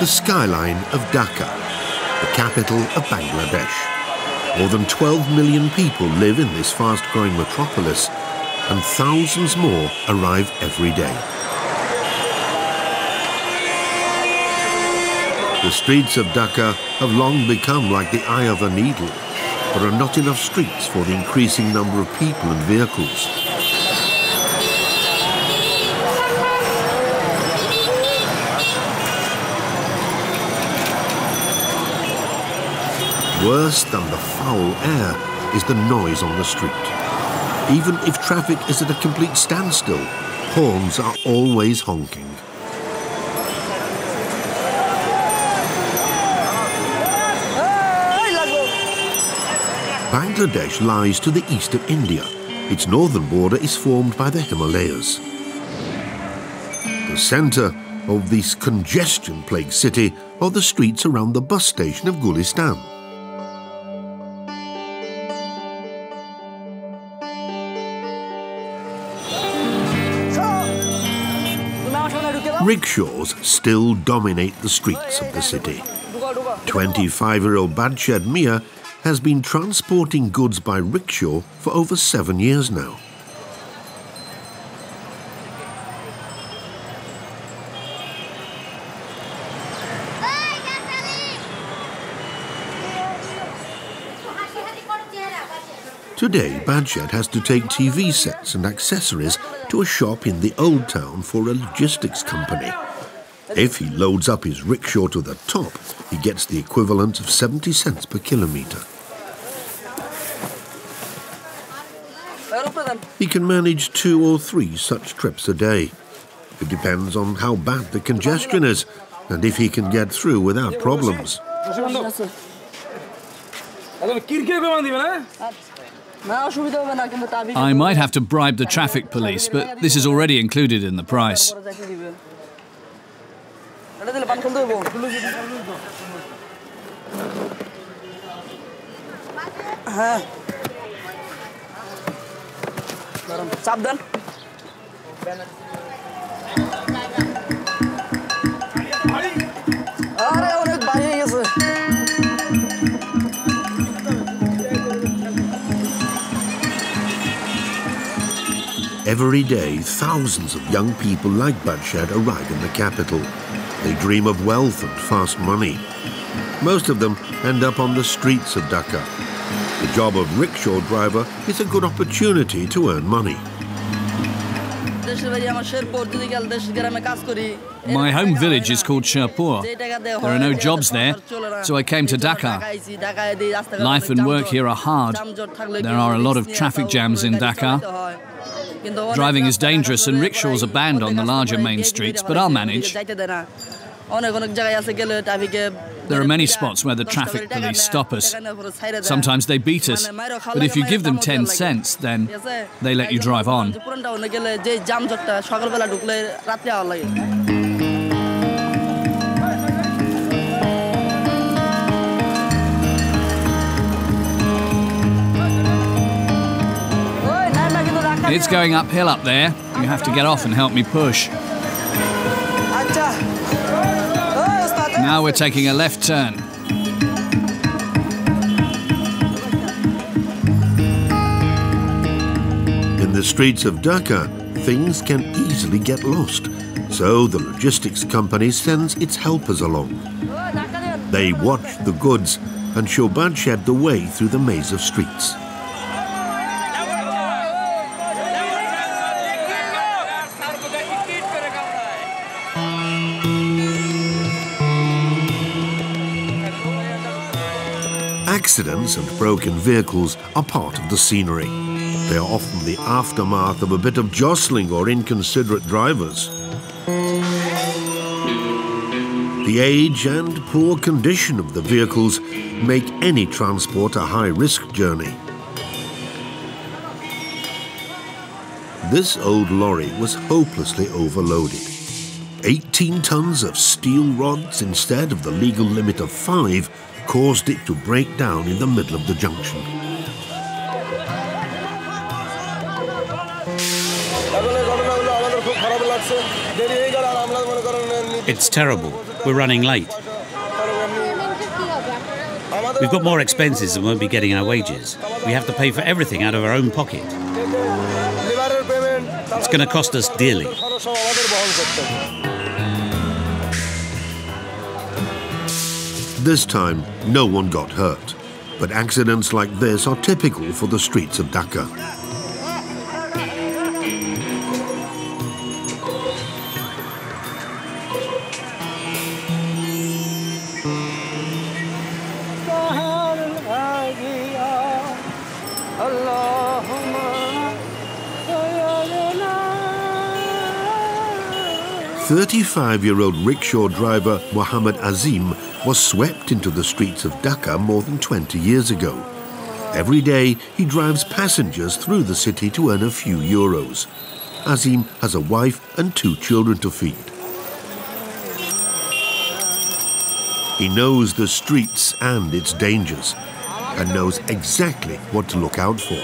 The skyline of Dhaka, the capital of Bangladesh. More than 12 million people live in this fast-growing metropolis, and thousands more arrive every day. The streets of Dhaka have long become like the eye of a needle. There are not enough streets for the increasing number of people and vehicles. Worse than the foul air is the noise on the street. Even if traffic is at a complete standstill, horns are always honking. Bangladesh lies to the east of India. Its northern border is formed by the Himalayas. The centre of this congestion-plagued city are the streets around the bus station of Gulistan. Rickshaws still dominate the streets of the city. 25-year-old Badshad Mia has been transporting goods by rickshaw for over 7 years now. Today, Badshad has to take TV sets and accessories to a shop in the Old Town for a logistics company. If he loads up his rickshaw to the top, he gets the equivalent of 70 cents per kilometre. He can manage 2 or 3 such trips a day. It depends on how bad the congestion is and if he can get through without problems. I might have to bribe the traffic police, but this is already included in the price. Every day, thousands of young people like Badshad arrive in the capital. They dream of wealth and fast money. Most of them end up on the streets of Dhaka. The job of rickshaw driver is a good opportunity to earn money. My home village is called Sherpur. There are no jobs there, so I came to Dhaka. Life and work here are hard. There are a lot of traffic jams in Dhaka. Driving is dangerous and rickshaws are banned on the larger main streets, but I'll manage. There are many spots where the traffic police stop us. Sometimes they beat us, but if you give them 10 cents, then they let you drive on. It's going uphill up there. You have to get off and help me push. Now we're taking a left turn. In the streets of Dhaka, things can easily get lost, so the logistics company sends its helpers along. They watch the goods and show Badshad the way through the maze of streets. Accidents and broken vehicles are part of the scenery. They are often the aftermath of a bit of jostling or inconsiderate drivers. The age and poor condition of the vehicles make any transport a high-risk journey. This old lorry was hopelessly overloaded. 18 tons of steel rods instead of the legal limit of 5 caused it to break down in the middle of the junction. It's terrible. we're running late. We've got more expenses than we'll be getting our wages. We have to pay for everything out of our own pocket. It's going to cost us dearly. This time, no one got hurt. But accidents like this are typical for the streets of Dhaka. A 35-year-old rickshaw driver Muhammad Azim was swept into the streets of Dhaka more than 20 years ago. Every day he drives passengers through the city to earn a few euros. Azim has a wife and 2 children to feed. He knows the streets and its dangers and knows exactly what to look out for.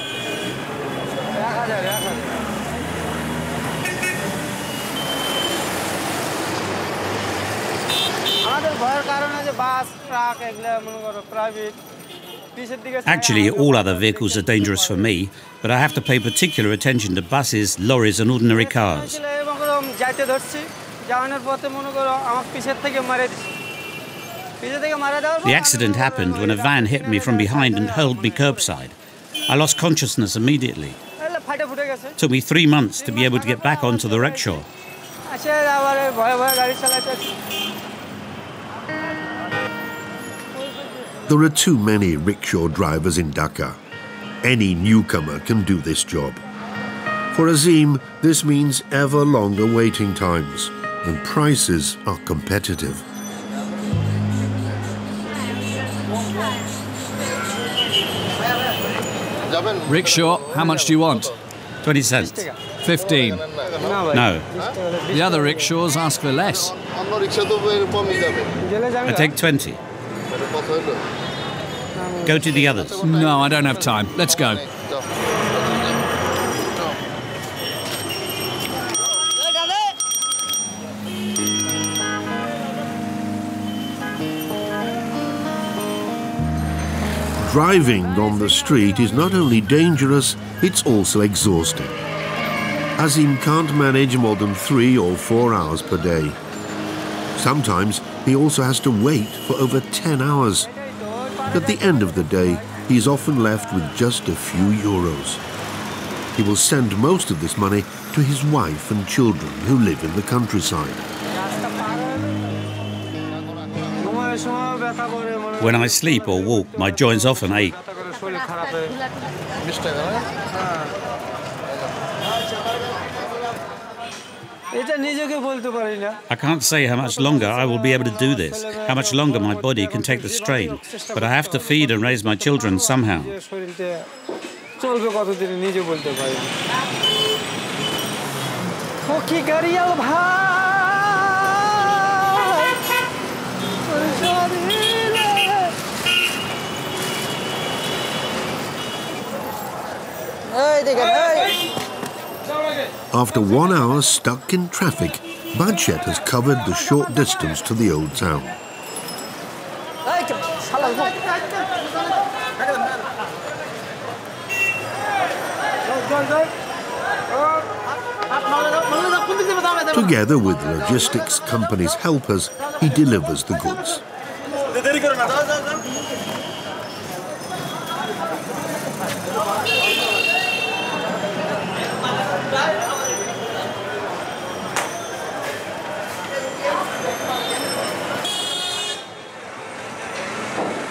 Actually, all other vehicles are dangerous for me, but I have to pay particular attention to buses, lorries and ordinary cars. The accident happened when a van hit me from behind and hurled me curbside. I lost consciousness immediately. It took me 3 months to be able to get back onto the rickshaw. There are too many rickshaw drivers in Dhaka. Any newcomer can do this job. For Azim, this means ever longer waiting times, and prices are competitive. Rickshaw, how much do you want? 20 cents. 15. No. The other rickshaws ask for less. I take 20. Go to the others. No, I don't have time. Let's go. Driving on the street is not only dangerous, it's also exhausting. Azim can't manage more than 3 or 4 hours per day. Sometimes he also has to wait for over 10 hours. At the end of the day, he is often left with just a few euros. He will send most of this money to his wife and children who live in the countryside. When I sleep or walk, my joints often ache. I can't say how much longer I will be able to do this, how much longer my body can take the strain, but I have to feed and raise my children somehow. After 1 hour stuck in traffic, Badsheth has covered the short distance to the old town. Together with the logistics company's helpers, he delivers the goods.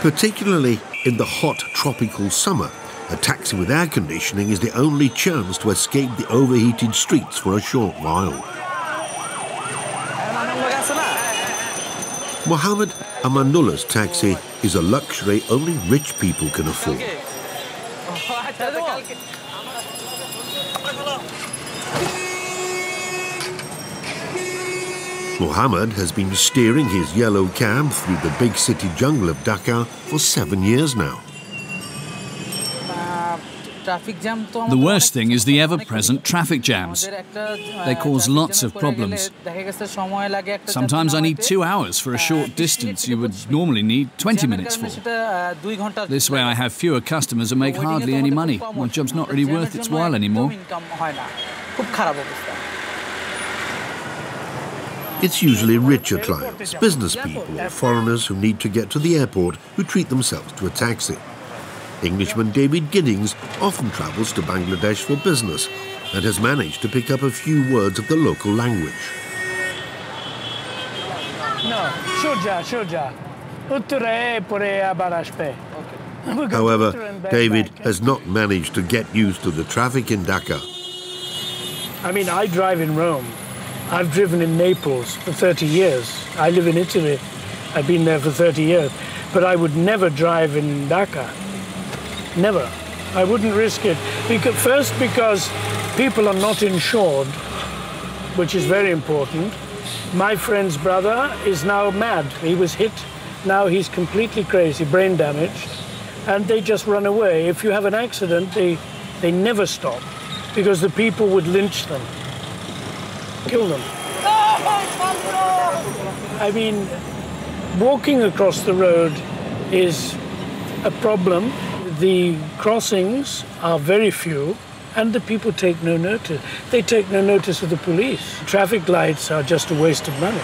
Particularly in the hot tropical summer, a taxi with air conditioning is the only chance to escape the overheated streets for a short while. Muhammad Amanullah's taxi is a luxury only rich people can afford. Muhammad has been steering his yellow cab through the big city jungle of Dhaka for 7 years now. The worst thing is the ever-present traffic jams. They cause lots of problems. Sometimes I need 2 hours for a short distance you would normally need 20 minutes for. This way I have fewer customers and make hardly any money. My job's not really worth its while anymore. It's usually richer clients, business people or foreigners who need to get to the airport who treat themselves to a taxi. Englishman David Giddings often travels to Bangladesh for business and has managed to pick up a few words of the local language. However, David has not managed to get used to the traffic in Dhaka. I mean, I drive in Rome. I've driven in Naples for 30 years. I live in Italy. I've been there for 30 years. But I would never drive in Dhaka. Never. I wouldn't risk it. First, because people are not insured, which is very important. My friend's brother is now mad. He was hit. Now he's completely crazy, brain damaged. And they just run away. If you have an accident, they never stop because the people would lynch them. Kill them. I mean, walking across the road is a problem. The crossings are very few, and the people take no notice. They take no notice of the police. Traffic lights are just a waste of money.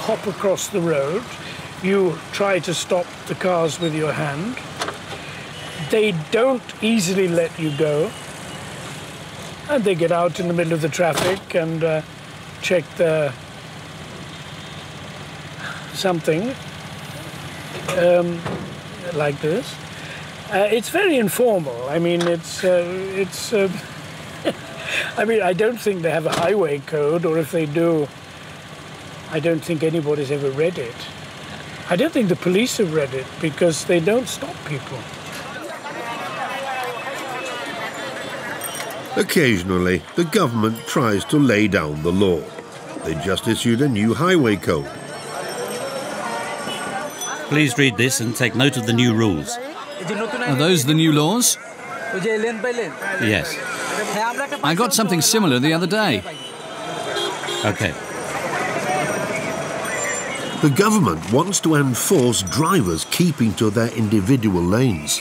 Hop across the road, you try to stop the cars with your hand. They don't easily let you go, and they get out in the middle of the traffic and check the something like this. It's very informal. I mean, it's I mean, I don't think they have a highway code, or if they do, I don't think anybody's ever read it. I don't think the police have read it because they don't stop people. Occasionally, the government tries to lay down the law. They just issued a new highway code. Please read this and take note of the new rules. Are those the new laws? Yes. I got something similar the other day. Okay. The government wants to enforce drivers keeping to their individual lanes.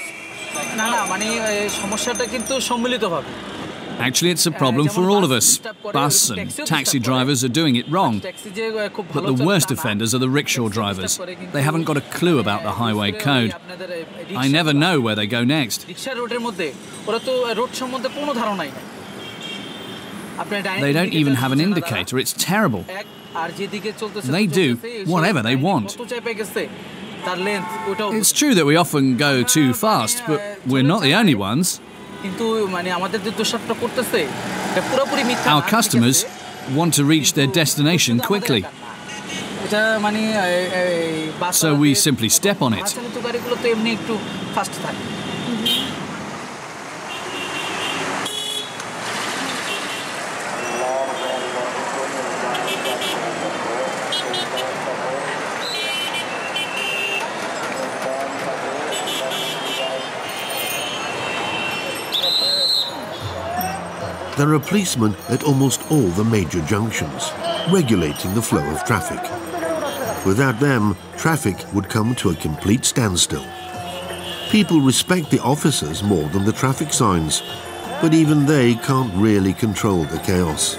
Actually, it's a problem for all of us. Bus and taxi drivers are doing it wrong. But the worst offenders are the rickshaw drivers. They haven't got a clue about the highway code. I never know where they go next. They don't even have an indicator. It's terrible. They do whatever they want. It's true that we often go too fast, but we're not the only ones. Our customers want to reach their destination quickly. So we simply step on it. There are policemen at almost all the major junctions. regulating the flow of traffic. Without them, traffic would come to a complete standstill. People respect the officers more than the traffic signs, but even they can't really control the chaos.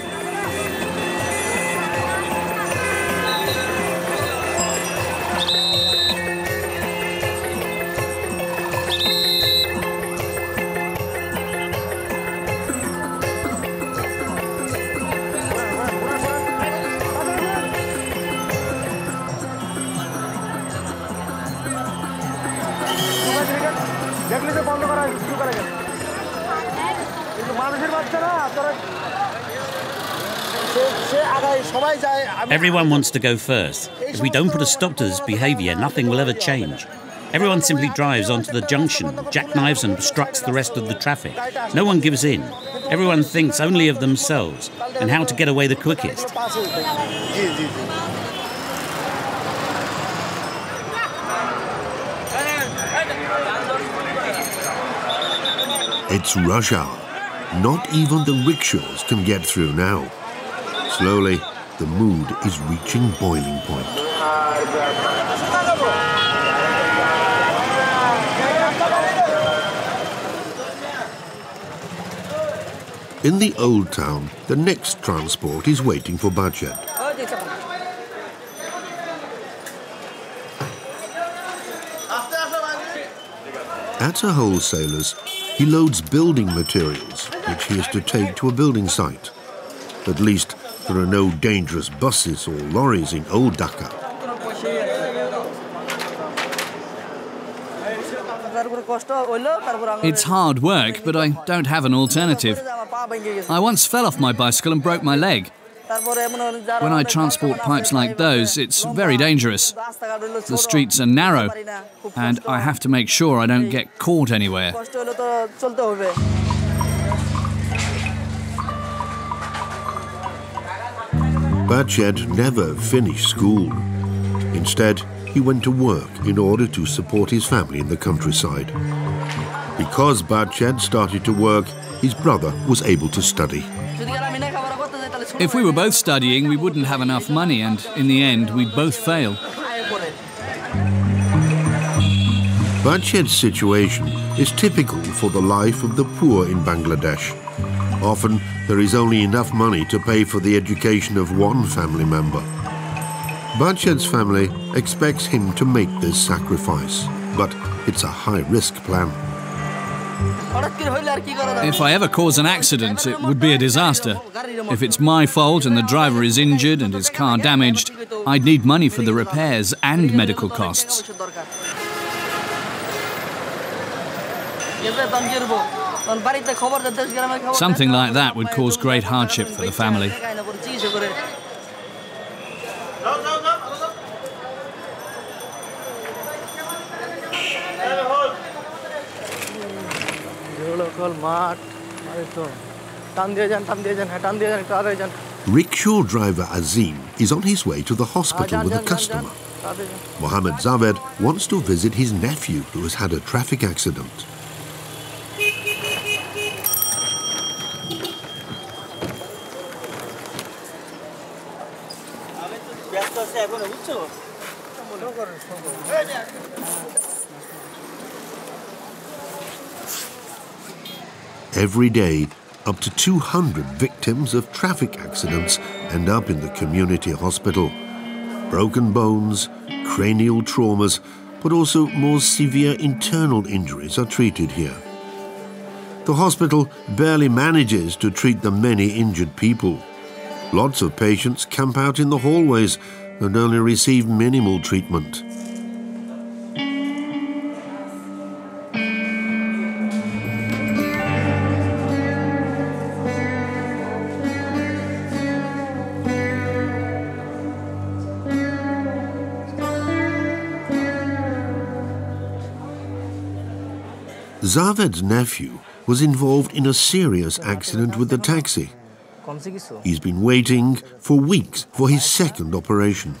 Everyone wants to go first. If we don't put a stop to this behaviour, nothing will ever change. Everyone simply drives onto the junction, jackknives and obstructs the rest of the traffic. No one gives in. Everyone thinks only of themselves and how to get away the quickest. It's rush hour. Not even the rickshaws can get through now. Slowly, the mood is reaching boiling point. In the old town, the next transport is waiting for Bachet. At a wholesaler's, he loads building materials, which he has to take to a building site. At least, there are no dangerous buses or lorries in old Dhaka. It's hard work, but I don't have an alternative. I once fell off my bicycle and broke my leg. When I transport pipes like those, it's very dangerous. The streets are narrow, and I have to make sure I don't get caught anywhere. Bachet never finished school. Instead, he went to work in order to support his family in the countryside. Because Bachet started to work, his brother was able to study. If we were both studying, we wouldn't have enough money, and in the end, we'd both fail. Bachet's situation is typical for the life of the poor in Bangladesh. Often, there is only enough money to pay for the education of one family member. Bachet's family expects him to make this sacrifice, but it's a high-risk plan. If I ever cause an accident, it would be a disaster. If it's my fault and the driver is injured and his car damaged, I'd need money for the repairs and medical costs. Something like that would cause great hardship for the family. Rickshaw driver Azim is on his way to the hospital with a customer. Mohammed Zaved wants to visit his nephew who has had a traffic accident. Every day, up to 200 victims of traffic accidents end up in the community hospital. Broken bones, cranial traumas, but also more severe internal injuries are treated here. The hospital barely manages to treat the many injured people. Lots of patients camp out in the hallways and only receive minimal treatment. Zaved's nephew was involved in a serious accident with the taxi. He's been waiting for weeks for his second operation.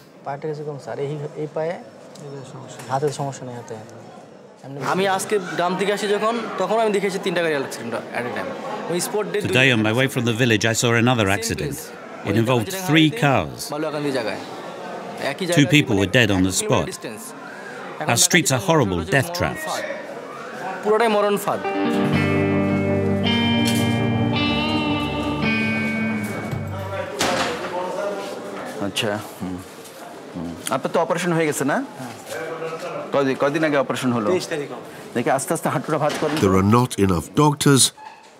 Today on my way from the village I saw another accident. It involved 3 cars. 2 people were dead on the spot. Our streets are horrible death traps. अच्छा आपका तो operation हो गया ना कौन दिन आगे operation होलो देखिए आस्ते-आस्ते हाथ-पूरा भात करें There are not enough doctors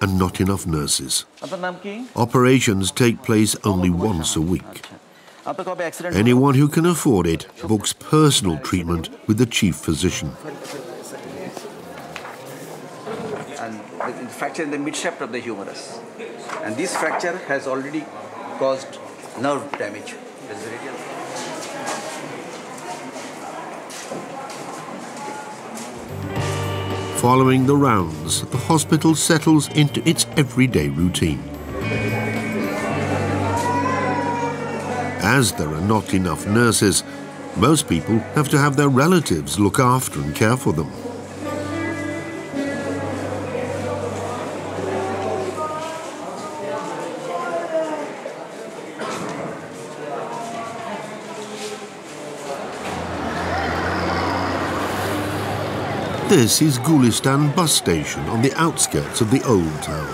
and not enough nurses. आपका नाम की Operations take place only once a week. आपका कब accident Anyone who can afford it books personal treatment with the chief physician. and fracture in the midshaft of the humerus and this fracture has already caused nerve damage. Following the rounds, the hospital settles into its everyday routine. As there are not enough nurses, most people have to have their relatives look after and care for them. This is Gulistan bus station on the outskirts of the old town.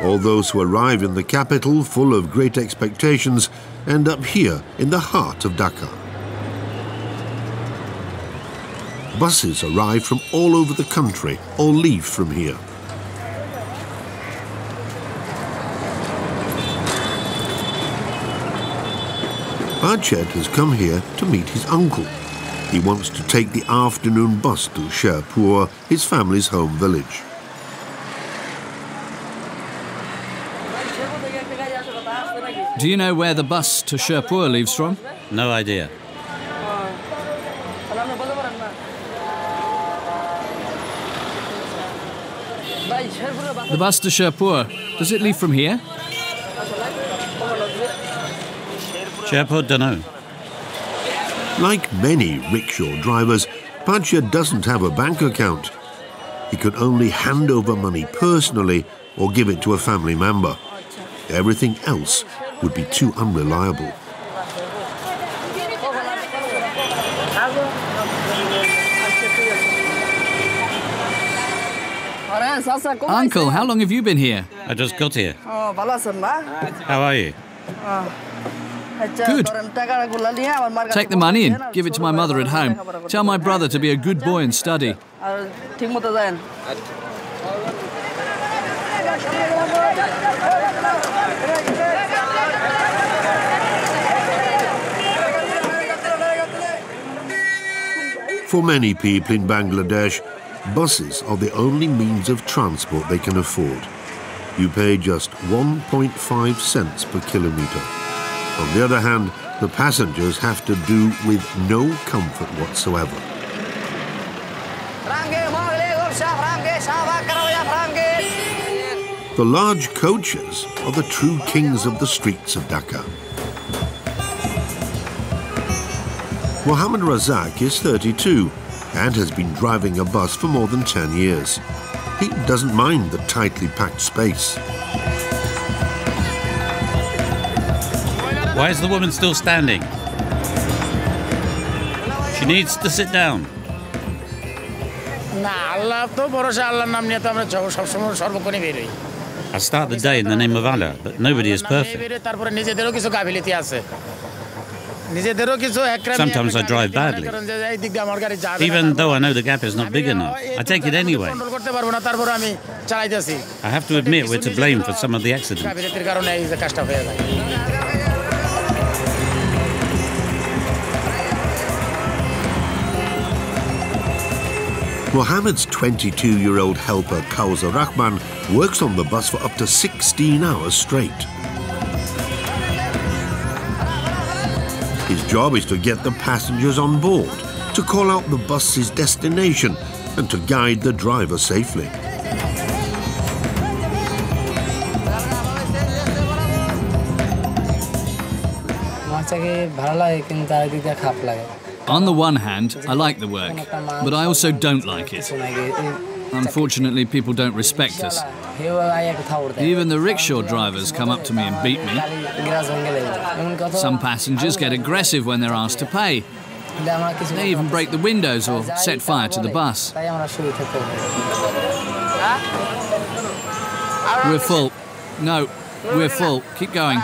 All those who arrive in the capital full of great expectations end up here in the heart of Dhaka. Buses arrive from all over the country or leave from here. Banchad has come here to meet his uncle. He wants to take the afternoon bus to Sherpur, his family's home village. Do you know where the bus to Sherpur leaves from? No idea. The bus to Sherpur, does it leave from here? Sherpur, dunno. Like many rickshaw drivers, Banchad doesn't have a bank account. He could only hand over money personally or give it to a family member. Everything else would be too unreliable. Uncle, how long have you been here? I just got here. How are you? Good. Take the money and give it to my mother at home. Tell my brother to be a good boy and study. For many people in Bangladesh, buses are the only means of transport they can afford. You pay just 1.5 cents per kilometre. On the other hand, the passengers have to do with no comfort whatsoever. The large coaches are the true kings of the streets of Dhaka. Mohammed Razak is 32 and has been driving a bus for more than 10 years. He doesn't mind the tightly packed space. Why is the woman still standing? She needs to sit down. I start the day in the name of Allah, but nobody is perfect. Sometimes I drive badly. Even though I know the gap is not big enough, I take it anyway. I have to admit we're to blame for some of the accidents. Mohammed's 22-year-old helper, Kausar Rahman, works on the bus for up to 16 hours straight. His job is to get the passengers on board, to call out the bus's destination, and to guide the driver safely. On the one hand, I like the work, but I also don't like it. Unfortunately, people don't respect us. Even the rickshaw drivers come up to me and beat me. Some passengers get aggressive when they're asked to pay. They even break the windows or set fire to the bus. We're full. No, we're full. Keep going.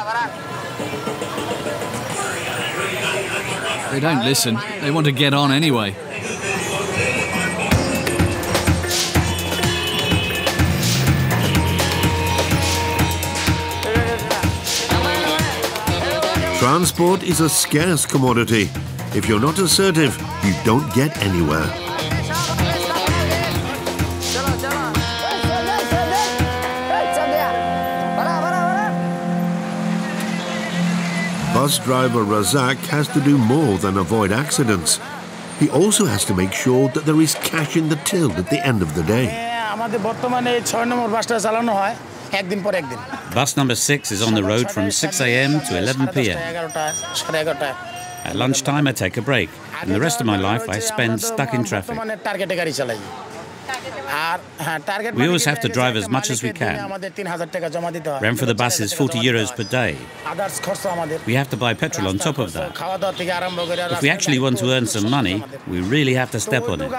They don't listen. They want to get on anyway. Transport is a scarce commodity. If you're not assertive, you don't get anywhere. Bus driver Razak has to do more than avoid accidents. He also has to make sure that there is cash in the till at the end of the day. Bus number 6 is on the road from 6 a.m. to 11 p.m. At lunchtime, I take a break, and the rest of my life I spend stuck in traffic. We always have to drive as much as we can. Rent for the bus is 40 euros per day. We have to buy petrol on top of that. If we actually want to earn some money, we really have to step on it.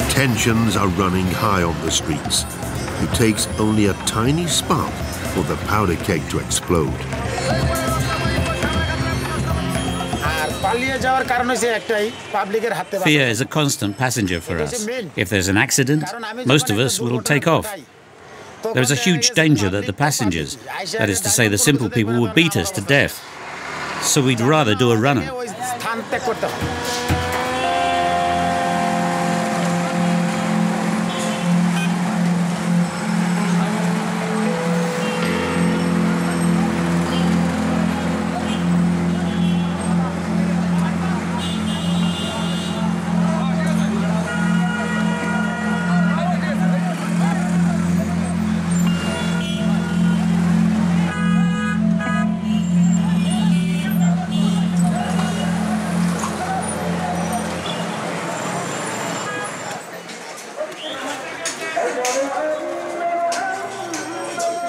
Tensions are running high on the streets. It takes only a tiny spark for the powder keg to explode. Fear is a constant passenger for us. If there's an accident, most of us will take off. There is a huge danger that the passengers, that is to say the simple people, will beat us to death. So we'd rather do a runner.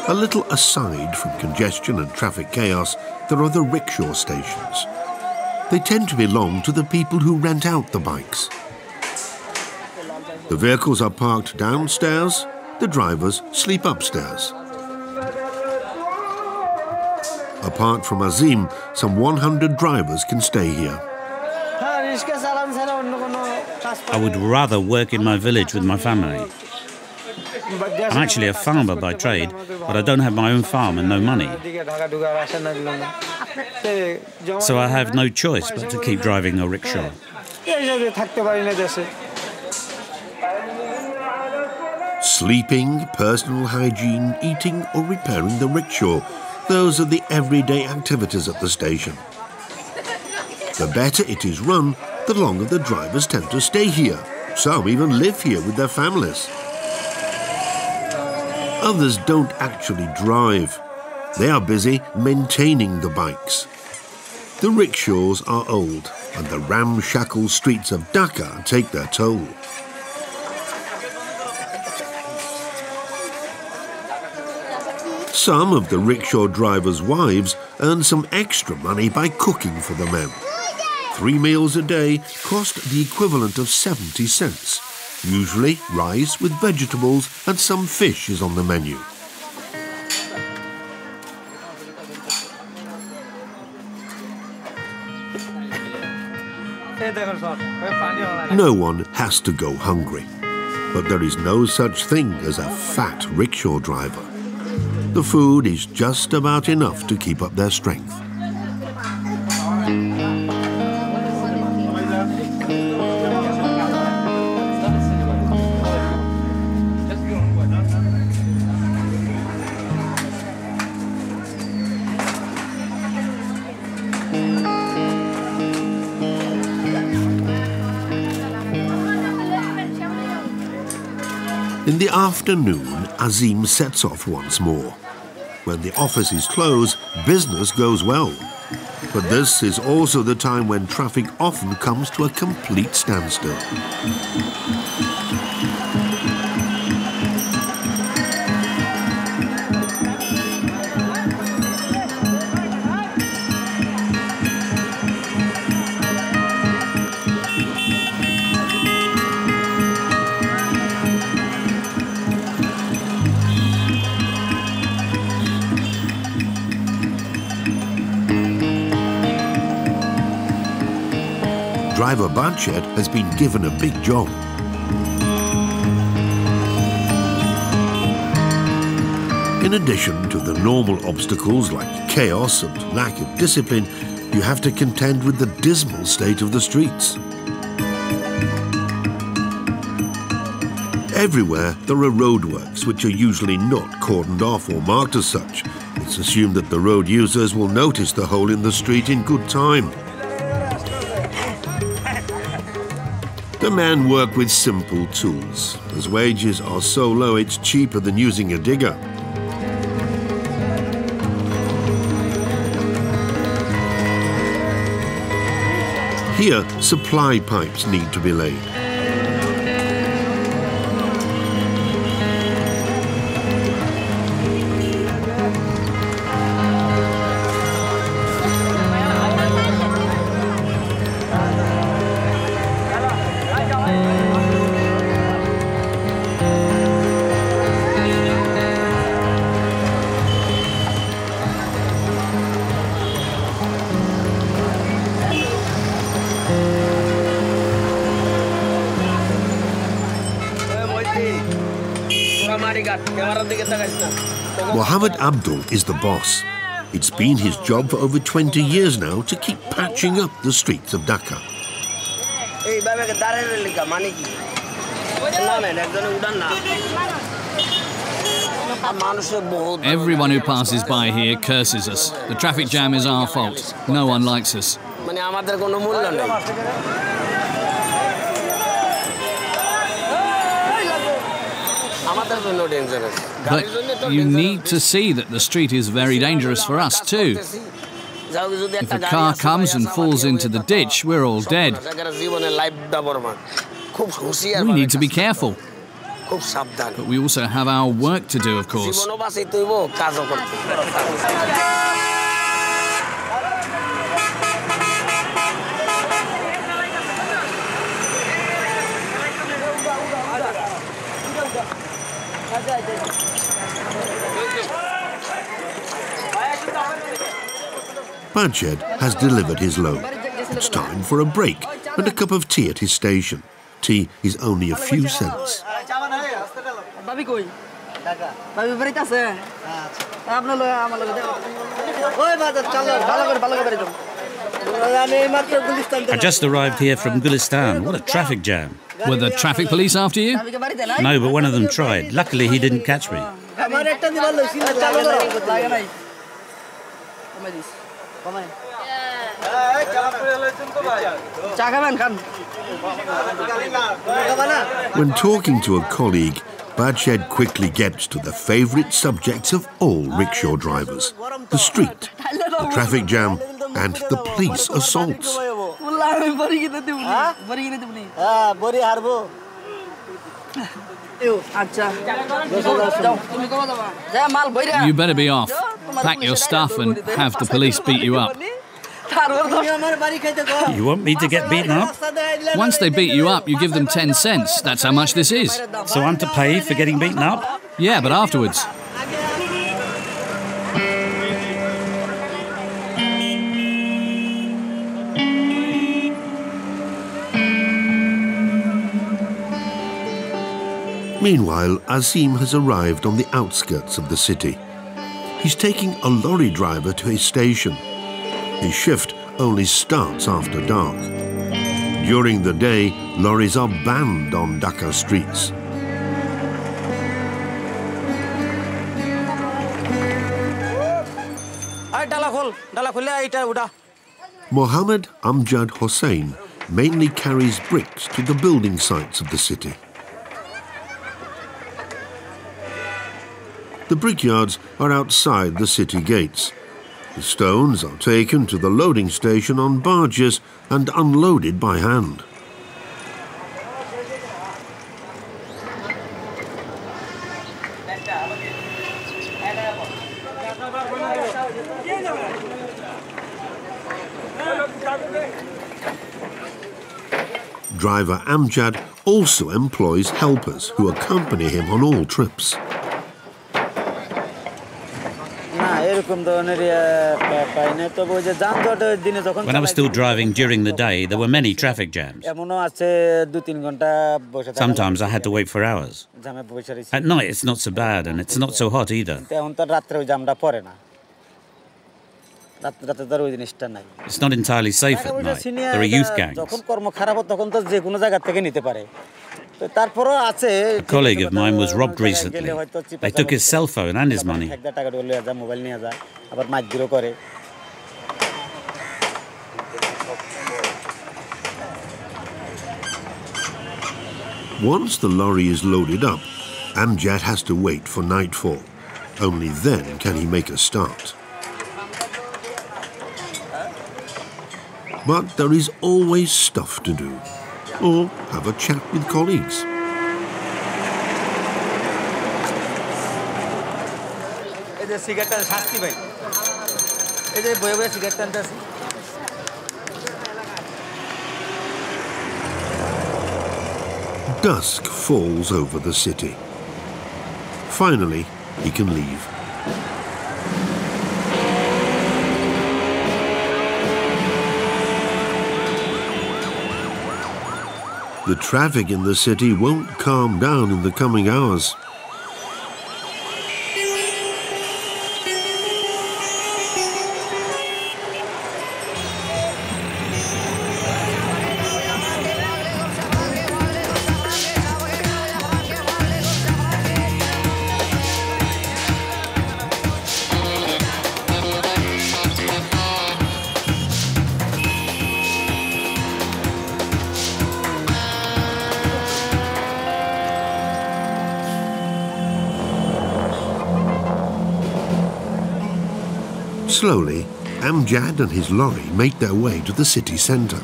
A little aside from congestion and traffic chaos, there are the rickshaw stations. They tend to belong to the people who rent out the bikes. The vehicles are parked downstairs, the drivers sleep upstairs. Apart from Azim, some 100 drivers can stay here. I would rather work in my village with my family. I'm actually a farmer by trade, but I don't have my own farm and no money. So I have no choice but to keep driving a rickshaw. Sleeping, personal hygiene, eating or repairing the rickshaw. Those are the everyday activities at the station. The better it is run, the longer the drivers tend to stay here. Some even live here with their families. Others don't actually drive. They are busy maintaining the bikes. The rickshaws are old, and the ramshackle streets of Dhaka take their toll. Some of the rickshaw drivers' wives earn some extra money by cooking for the men. 3 meals a day cost the equivalent of 70 cents. Usually rice with vegetables and some fish is on the menu. No one has to go hungry, but there is no such thing as a fat rickshaw driver. The food is just about enough to keep up their strength. In the afternoon, Azim sets off once more. When the offices close, business goes well. But this is also the time when traffic often comes to a complete standstill. Driver Banchad has been given a big job. In addition to the normal obstacles like chaos and lack of discipline, you have to contend with the dismal state of the streets. Everywhere there are roadworks which are usually not cordoned off or marked as such. It's assumed that the road users will notice the hole in the street in good time. The men work with simple tools, as wages are so low it's cheaper than using a digger. Here, supply pipes need to be laid. Mohammed Abdul is the boss. It's been his job for over 20 years now to keep patching up the streets of Dhaka. Everyone who passes by here curses us. The traffic jam is our fault. No one likes us. But you need to see that the street is very dangerous for us too. If a car comes and falls into the ditch, we're all dead. We need to be careful. But we also have our work to do, of course. Banchad has delivered his load. It's time for a break and a cup of tea at his station. Tea is only a few cents. I just arrived here from Gulistan. What a traffic jam. Were the traffic police after you? No, but one of them tried. Luckily, he didn't catch me. When talking to a colleague, Banchad quickly gets to the favourite subjects of all rickshaw drivers: the street, the traffic jam, and the police assaults. You better be off. Pack your stuff and have the police beat you up. You want me to get beaten up? Once they beat you up, you give them 10 cents. That's how much this is. So I'm to pay for getting beaten up? Yeah, but afterwards. Meanwhile, Azim has arrived on the outskirts of the city. He's taking a lorry driver to his station. His shift only starts after dark. During the day, lorries are banned on Dhaka streets. Mohammed Amjad Hossain mainly carries bricks to the building sites of the city. The brickyards are outside the city gates. The stones are taken to the loading station on barges and unloaded by hand. Driver Amjad also employs helpers who accompany him on all trips. When I was still driving during the day, there were many traffic jams. Sometimes I had to wait for hours. At night it's not so bad and it's not so hot either. It's not entirely safe at night. There are youth gangs. A colleague of mine was robbed recently. They took his cell phone and his money. Once the lorry is loaded up, Amjad has to wait for nightfall. Only then can he make a start. But there is always stuff to do, or have a chat with colleagues. Dusk falls over the city. Finally, he can leave. The traffic in the city won't calm down in the coming hours. Slowly, Amjad and his lorry make their way to the city centre.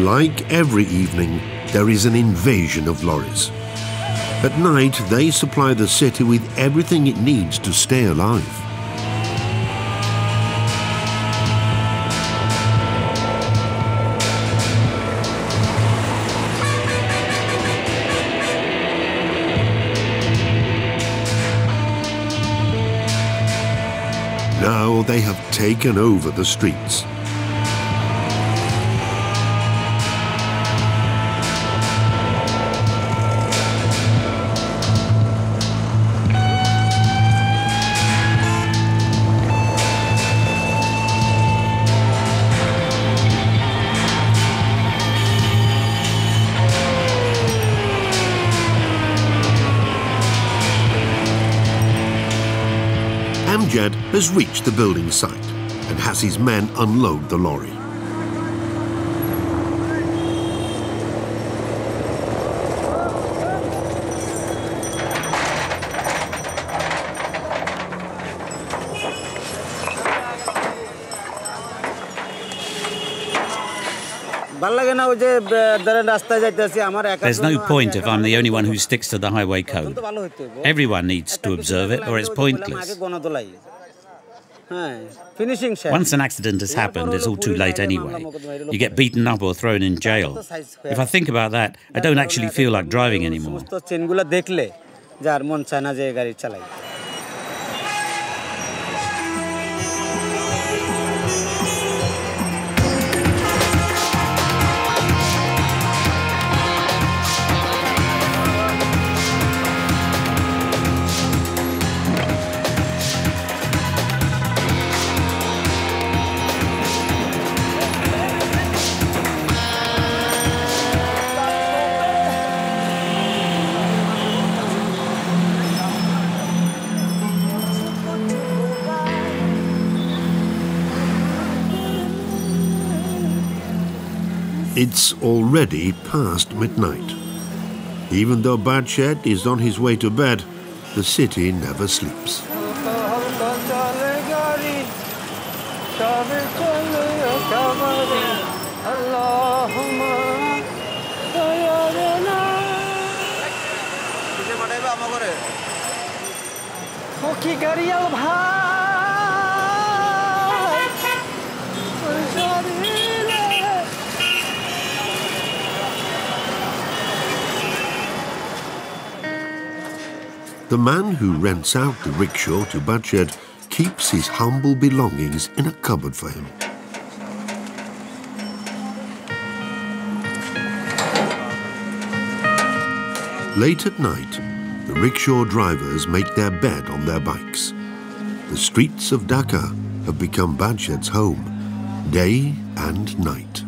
Like every evening, there is an invasion of lorries. At night, they supply the city with everything it needs to stay alive. Now they have taken over the streets. Amjad has reached the building site and has his men unload the lorry. There's no point if I'm the only one who sticks to the highway code. Everyone needs to observe it or it's pointless. Once an accident has happened, it's all too late anyway. You get beaten up or thrown in jail. If I think about that, I don't actually feel like driving anymore. It's already past midnight. Even though Badchet is on his way to bed, the city never sleeps. The man who rents out the rickshaw to Badchet keeps his humble belongings in a cupboard for him. Late at night, the rickshaw drivers make their bed on their bikes. The streets of Dhaka have become Badchet's home, day and night.